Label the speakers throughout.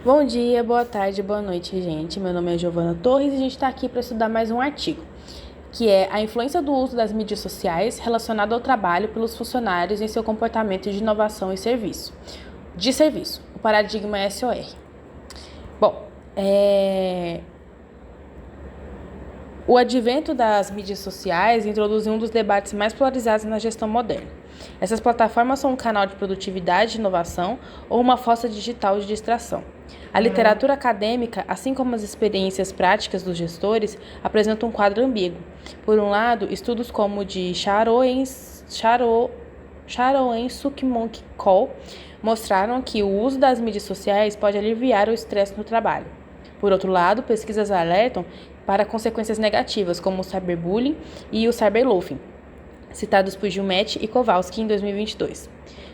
Speaker 1: Bom dia, boa tarde, boa noite, gente. Meu nome é Giovana Torres e a gente está aqui para estudar mais um artigo, que é a influência do uso das mídias sociais relacionado ao trabalho pelos funcionários em seu comportamento de inovação e serviço. O paradigma SOR. Bom, o advento das mídias sociais introduziu um dos debates mais polarizados na gestão moderna. Essas plataformas são um canal de produtividade e inovação ou uma fossa digital de distração. A literatura acadêmica, assim como as experiências práticas dos gestores, apresentam um quadro ambíguo. Por um lado, estudos como o de Sharon Sukmonk Cole mostraram que o uso das mídias sociais pode aliviar o estresse no trabalho. Por outro lado, pesquisas alertam para consequências negativas, como o cyberbullying e o cyberloafing, citados por Gilmet e Kowalski em 2022.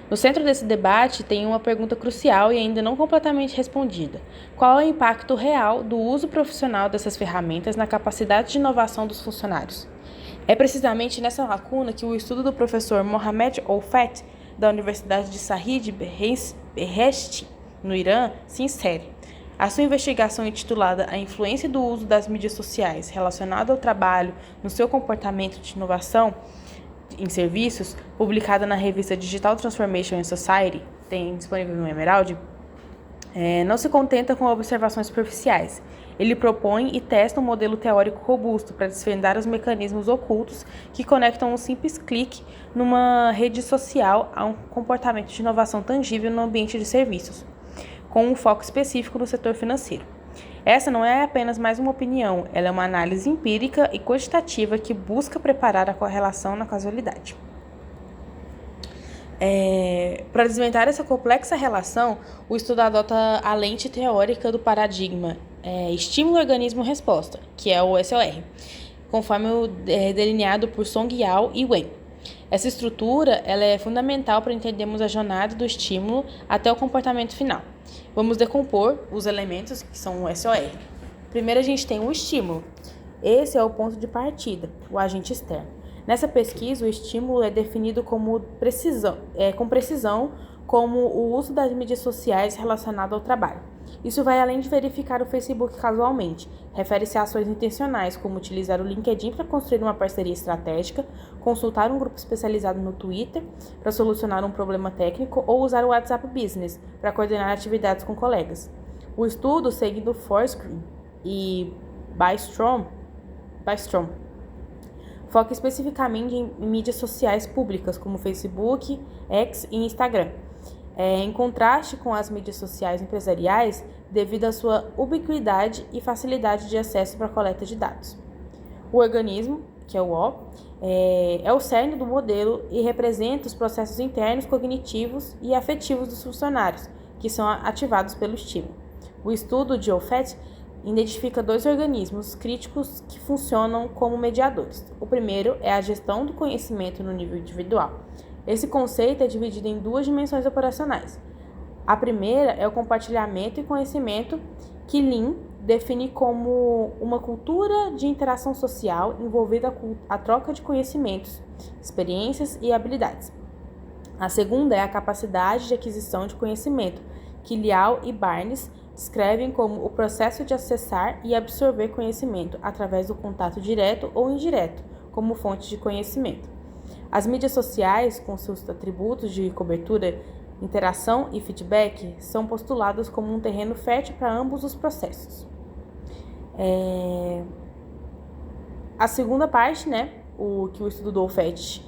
Speaker 1: No centro desse debate tem uma pergunta crucial e ainda não completamente respondida. Qual é o impacto real do uso profissional dessas ferramentas na capacidade de inovação dos funcionários? É precisamente nessa lacuna que o estudo do professor Mohamed Olfat, da Universidade de Shahid Beheshti, no Irã, se insere. A sua investigação intitulada A Influência do Uso das Mídias Sociais relacionado ao trabalho no seu comportamento de inovação em serviços, publicada na revista Digital Transformation in Society, tem disponível no Emerald, não se contenta com observações superficiais. Ele propõe e testa um modelo teórico robusto para desvendar os mecanismos ocultos que conectam um simples clique numa rede social a um comportamento de inovação tangível no ambiente de serviços, com um foco específico no setor financeiro. Essa não é apenas mais uma opinião, ela é uma análise empírica e quantitativa que busca preparar a correlação na causalidade. Para desvendar essa complexa relação, o estudo adota a lente teórica do paradigma estímulo-organismo-resposta, que é o SOR, conforme delineado por Song Yao e Wen. Essa estrutura ela é fundamental para entendermos a jornada do estímulo até o comportamento final. Vamos decompor os elementos que são o SOR. Primeiro a gente tem o estímulo. Esse é o ponto de partida, o agente externo. Nessa pesquisa, o estímulo é definido com precisão como o uso das mídias sociais relacionado ao trabalho. Isso vai além de verificar o Facebook casualmente. Refere-se a ações intencionais, como utilizar o LinkedIn para construir uma parceria estratégica, consultar um grupo especializado no Twitter para solucionar um problema técnico ou usar o WhatsApp Business para coordenar atividades com colegas. O estudo, seguindo Foursquare e Bystrom, foca especificamente em mídias sociais públicas, como Facebook, X e Instagram. Em contraste com as mídias sociais empresariais, devido à sua ubiquidade e facilidade de acesso para a coleta de dados. O organismo, que é o O, é o cerne do modelo e representa os processos internos, cognitivos e afetivos dos funcionários, que são ativados pelo estímulo. O estudo de Olfat identifica dois organismos críticos que funcionam como mediadores. O primeiro é a gestão do conhecimento no nível individual. Esse conceito é dividido em duas dimensões operacionais. A primeira é o compartilhamento e conhecimento, que Lean define como uma cultura de interação social envolvida a troca de conhecimentos, experiências e habilidades. A segunda é a capacidade de aquisição de conhecimento, que Liao e Barnes descrevem como o processo de acessar e absorver conhecimento através do contato direto ou indireto, como fonte de conhecimento. As mídias sociais, com seus atributos de cobertura, interação e feedback, são postuladas como um terreno fértil para ambos os processos. A segunda parte, o que o estudo do Olfat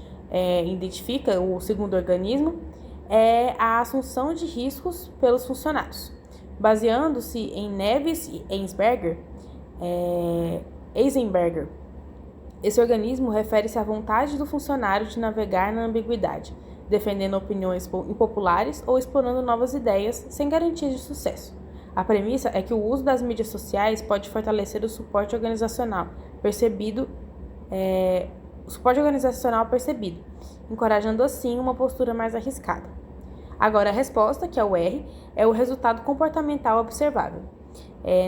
Speaker 1: identifica, o segundo organismo, é a assunção de riscos pelos funcionários. Baseando-se em Neves e Eisenberger, esse organismo refere-se à vontade do funcionário de navegar na ambiguidade, defendendo opiniões impopulares ou explorando novas ideias sem garantia de sucesso. A premissa é que o uso das mídias sociais pode fortalecer o suporte organizacional percebido, encorajando assim uma postura mais arriscada. Agora, a resposta, que é o R, é o resultado comportamental observável.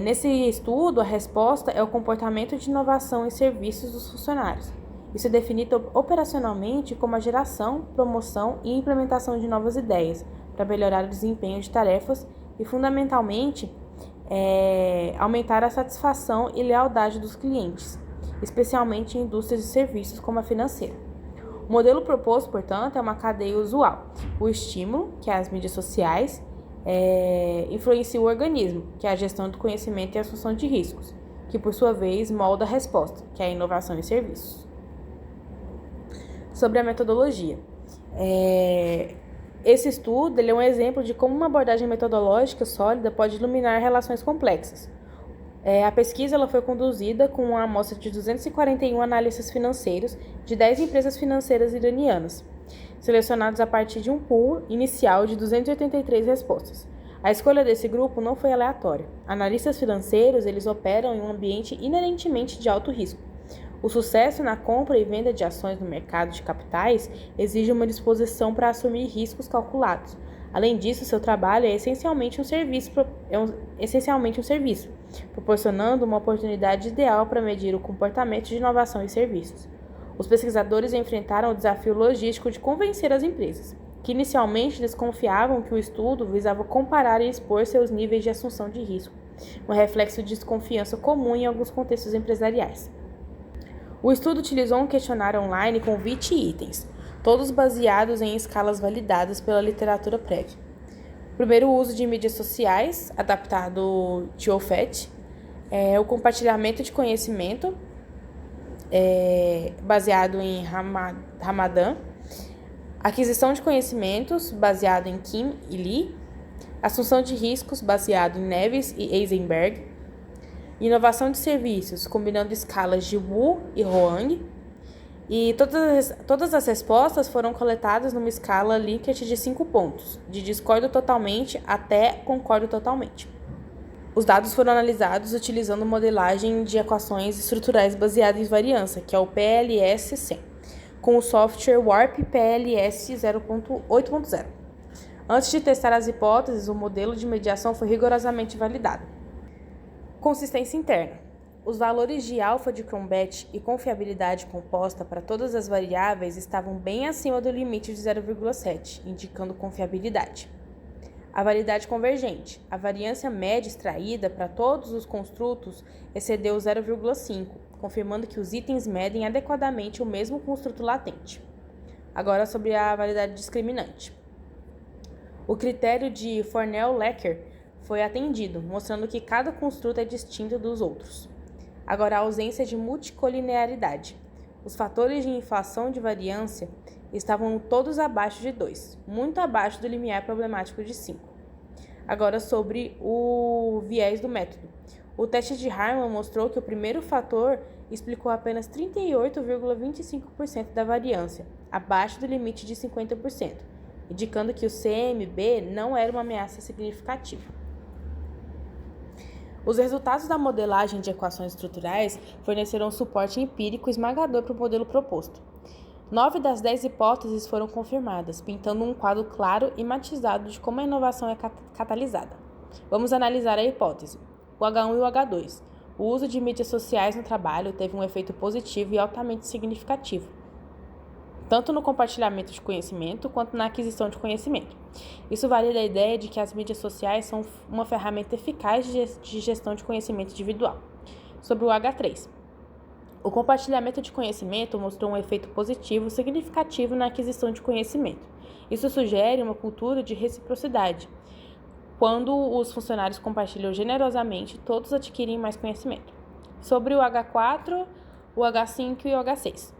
Speaker 1: Nesse estudo, a resposta é o comportamento de inovação em serviços dos funcionários. Isso é definido operacionalmente como a geração, promoção e implementação de novas ideias para melhorar o desempenho de tarefas e, fundamentalmente, aumentar a satisfação e lealdade dos clientes, especialmente em indústrias de serviços como a financeira. O modelo proposto, portanto, é uma cadeia usual. O estímulo, que é as mídias sociais, influencia o organismo, que é a gestão do conhecimento e a assunção de riscos, que, por sua vez, molda a resposta, que é a inovação em serviços. Sobre a metodologia. Esse estudo é um exemplo de como uma abordagem metodológica sólida pode iluminar relações complexas. A pesquisa foi conduzida com uma amostra de 241 analistas financeiros de 10 empresas financeiras iranianas, selecionados a partir de um pool inicial de 283 respostas. A escolha desse grupo não foi aleatória. Analistas financeiros, eles operam em um ambiente inerentemente de alto risco. O sucesso na compra e venda de ações no mercado de capitais exige uma disposição para assumir riscos calculados. Além disso, seu trabalho é essencialmente um serviço, proporcionando uma oportunidade ideal para medir o comportamento de inovação e serviços. Os pesquisadores enfrentaram o desafio logístico de convencer as empresas, que inicialmente desconfiavam que o estudo visava comparar e expor seus níveis de assunção de risco, um reflexo de desconfiança comum em alguns contextos empresariais. O estudo utilizou um questionário online com 20 itens, todos baseados em escalas validadas pela literatura prévia. Primeiro, o uso de mídias sociais, adaptado de OFET, o compartilhamento de conhecimento, baseado em Ramadan, aquisição de conhecimentos, baseado em Kim e Lee, assunção de riscos, baseado em Neves e Eisenberg, inovação de serviços, combinando escalas de Wu e Hoang, e todas as respostas foram coletadas numa escala Likert de 5 pontos, de discordo totalmente até concordo totalmente. Os dados foram analisados utilizando modelagem de equações estruturais baseadas em variância, que é o PLS-100, com o software Warp PLS 8.0. Antes de testar as hipóteses, o modelo de mediação foi rigorosamente validado. Consistência interna. Os valores de alfa de Cronbach e confiabilidade composta para todas as variáveis estavam bem acima do limite de 0,7, indicando confiabilidade. A validade convergente. A variância média extraída para todos os construtos excedeu 0,5, confirmando que os itens medem adequadamente o mesmo construto latente. Agora sobre a validade discriminante. O critério de Fornell-Lecker foi atendido, mostrando que cada construto é distinto dos outros. Agora, a ausência de multicolinearidade. Os fatores de inflação de variância estavam todos abaixo de 2, muito abaixo do limiar problemático de 5. Agora, sobre o viés do método. O teste de Harman mostrou que o primeiro fator explicou apenas 38,25% da variância, abaixo do limite de 50%, indicando que o CMB não era uma ameaça significativa. Os resultados da modelagem de equações estruturais forneceram suporte empírico esmagador para o modelo proposto. 9 das 10 hipóteses foram confirmadas, pintando um quadro claro e matizado de como a inovação é catalisada. Vamos analisar a hipótese. O H1 e o H2. O uso de mídias sociais no trabalho teve um efeito positivo e altamente significativo, tanto no compartilhamento de conhecimento quanto na aquisição de conhecimento. Isso valida a ideia de que as mídias sociais são uma ferramenta eficaz de gestão de conhecimento individual. Sobre o H3. O compartilhamento de conhecimento mostrou um efeito positivo significativo na aquisição de conhecimento. Isso sugere uma cultura de reciprocidade. Quando os funcionários compartilham generosamente, todos adquirem mais conhecimento. Sobre o H4, o H5 e o H6.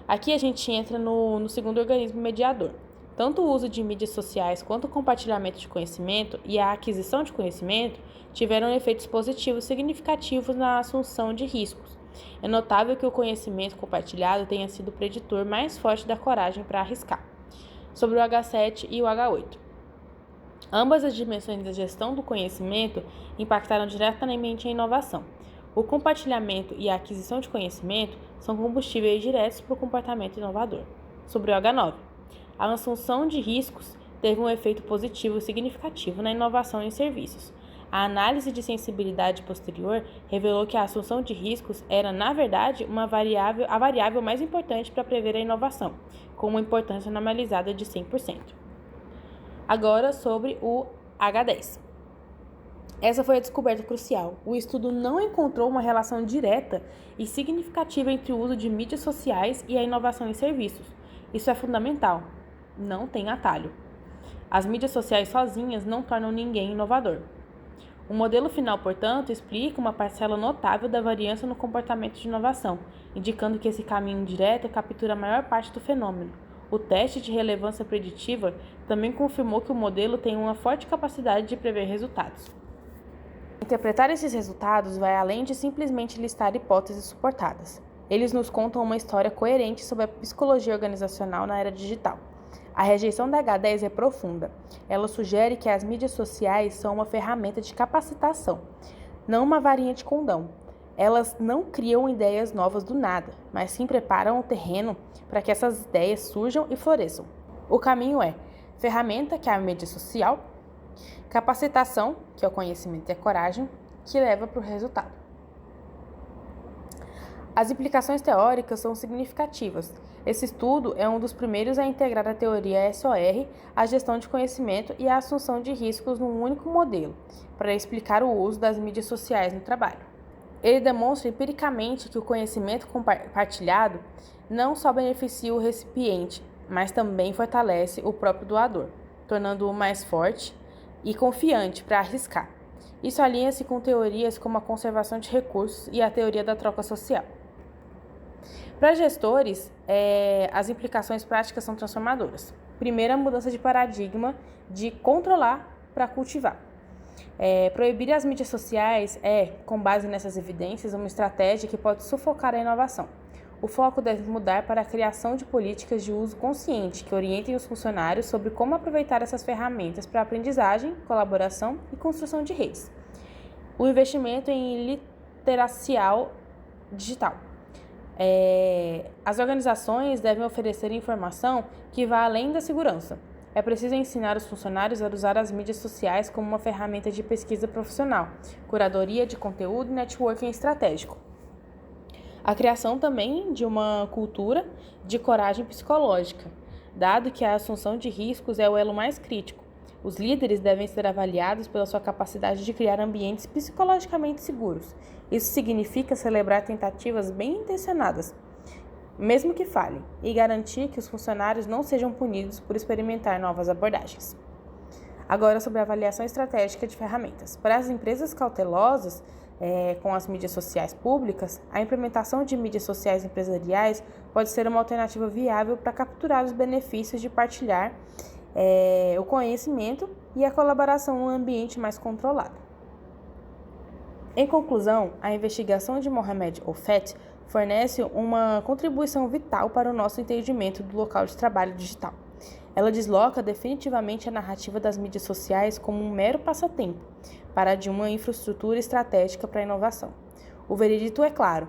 Speaker 1: Aqui a gente entra no segundo organismo mediador. Tanto o uso de mídias sociais quanto o compartilhamento de conhecimento e a aquisição de conhecimento tiveram efeitos positivos significativos na assunção de riscos. É notável que o conhecimento compartilhado tenha sido o preditor mais forte da coragem para arriscar. Sobre o H7 e o H8. Ambas as dimensões da gestão do conhecimento impactaram diretamente a inovação. O compartilhamento e a aquisição de conhecimento são combustíveis diretos para o comportamento inovador. Sobre o H9. A assunção de riscos teve um efeito positivo significativo na inovação em serviços. A análise de sensibilidade posterior revelou que a assunção de riscos era, na verdade, a variável mais importante para prever a inovação, com uma importância normalizada de 100%. Agora sobre o H10. Essa foi a descoberta crucial. O estudo não encontrou uma relação direta e significativa entre o uso de mídias sociais e a inovação em serviços. Isso é fundamental. Não tem atalho. As mídias sociais sozinhas não tornam ninguém inovador. O modelo final, portanto, explica uma parcela notável da variância no comportamento de inovação, indicando que esse caminho indireto captura a maior parte do fenômeno. O teste de relevância preditiva também confirmou que o modelo tem uma forte capacidade de prever resultados. Interpretar esses resultados vai além de simplesmente listar hipóteses suportadas. Eles nos contam uma história coerente sobre a psicologia organizacional na era digital. A rejeição da H10 é profunda. Ela sugere que as mídias sociais são uma ferramenta de capacitação, não uma varinha de condão. Elas não criam ideias novas do nada, mas sim preparam o terreno para que essas ideias surjam e floresçam. O caminho é ferramenta, que é a mídia social, capacitação, que é o conhecimento e a coragem, que leva para o resultado. As implicações teóricas são significativas. Esse estudo é um dos primeiros a integrar a teoria SOR, a gestão de conhecimento e a assunção de riscos num único modelo, para explicar o uso das mídias sociais no trabalho. Ele demonstra empiricamente que o conhecimento compartilhado não só beneficia o recipiente, mas também fortalece o próprio doador, tornando-o mais forte e confiante para arriscar. Isso alinha-se com teorias como a conservação de recursos e a teoria da troca social. Para gestores, as implicações práticas são transformadoras. Primeiro, a mudança de paradigma de controlar para cultivar. Proibir as mídias sociais com base nessas evidências, uma estratégia que pode sufocar a inovação. O foco deve mudar para a criação de políticas de uso consciente que orientem os funcionários sobre como aproveitar essas ferramentas para aprendizagem, colaboração e construção de redes. O investimento em literacial digital. As organizações devem oferecer informação que vá além da segurança. É preciso ensinar os funcionários a usar as mídias sociais como uma ferramenta de pesquisa profissional, curadoria de conteúdo e networking estratégico. A criação também de uma cultura de coragem psicológica, dado que a assunção de riscos é o elo mais crítico. Os líderes devem ser avaliados pela sua capacidade de criar ambientes psicologicamente seguros. Isso significa celebrar tentativas bem intencionadas, mesmo que falhem, e garantir que os funcionários não sejam punidos por experimentar novas abordagens. Agora, sobre a avaliação estratégica de ferramentas. Para as empresas cautelosas com as mídias sociais públicas, a implementação de mídias sociais empresariais pode ser uma alternativa viável para capturar os benefícios de partilhar o conhecimento e a colaboração em um ambiente mais controlado. Em conclusão, a investigação de Mohamed Olfet fornece uma contribuição vital para o nosso entendimento do local de trabalho digital. Ela desloca definitivamente a narrativa das mídias sociais como um mero passatempo para de uma infraestrutura estratégica para a inovação. O veredito é claro: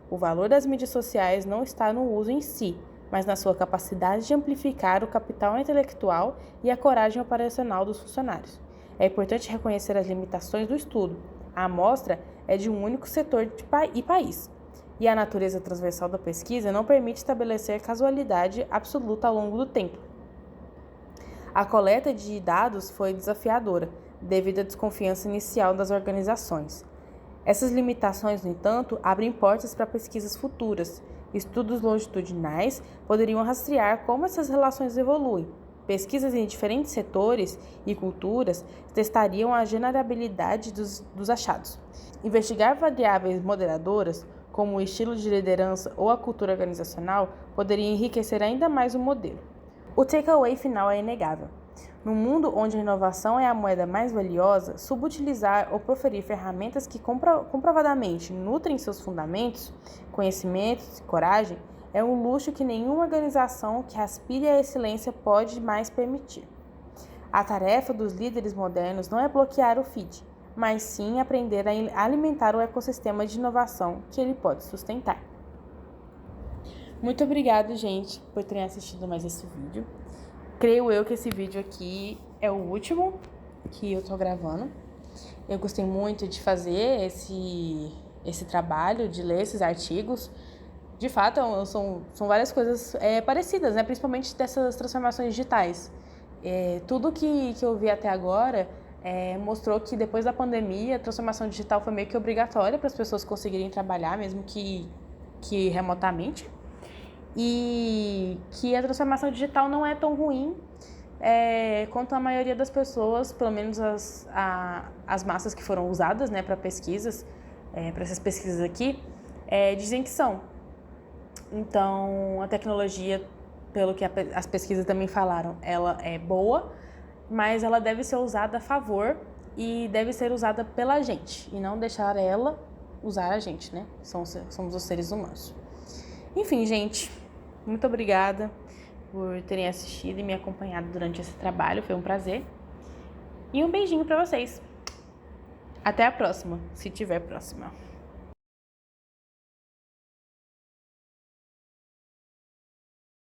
Speaker 1: o valor das mídias sociais não está no uso em si, mas na sua capacidade de amplificar o capital intelectual e a coragem operacional dos funcionários. É importante reconhecer as limitações do estudo. A amostra é de um único setor e país, e a natureza transversal da pesquisa não permite estabelecer casualidade absoluta ao longo do tempo. A coleta de dados foi desafiadora, devido à desconfiança inicial das organizações. Essas limitações, no entanto, abrem portas para pesquisas futuras. Estudos longitudinais poderiam rastrear como essas relações evoluem. Pesquisas em diferentes setores e culturas testariam a generabilidade dos achados. Investigar variáveis moderadoras, como o estilo de liderança ou a cultura organizacional, poderia enriquecer ainda mais o modelo. O takeaway final é inegável. No mundo onde a inovação é a moeda mais valiosa, subutilizar ou proferir ferramentas que comprovadamente nutrem seus fundamentos, conhecimentos e coragem, é um luxo que nenhuma organização que aspire à excelência pode mais permitir. A tarefa dos líderes modernos não é bloquear o feed, mas sim aprender a alimentar o ecossistema de inovação que ele pode sustentar. Muito obrigado, gente, por terem assistido mais esse vídeo. Creio eu que esse vídeo aqui é o último que eu tô gravando. Eu gostei muito de fazer esse trabalho, de ler esses artigos. De fato, são várias coisas parecidas, né? Principalmente dessas transformações digitais. Tudo que eu vi até agora mostrou que depois da pandemia a transformação digital foi meio que obrigatória para as pessoas conseguirem trabalhar, mesmo que remotamente, e que a transformação digital não é tão ruim quanto a maioria das pessoas, pelo menos as massas que foram usadas, né, para pesquisas, para essas pesquisas aqui, dizem que são. Então, a tecnologia, pelo que as pesquisas também falaram, ela é boa, mas ela deve ser usada a favor e deve ser usada pela gente, e não deixar ela usar a gente, né? Somos os seres humanos. Enfim, gente, muito obrigada por terem assistido e me acompanhado durante esse trabalho, foi um prazer. E um beijinho pra vocês. Até a próxima, se tiver próxima.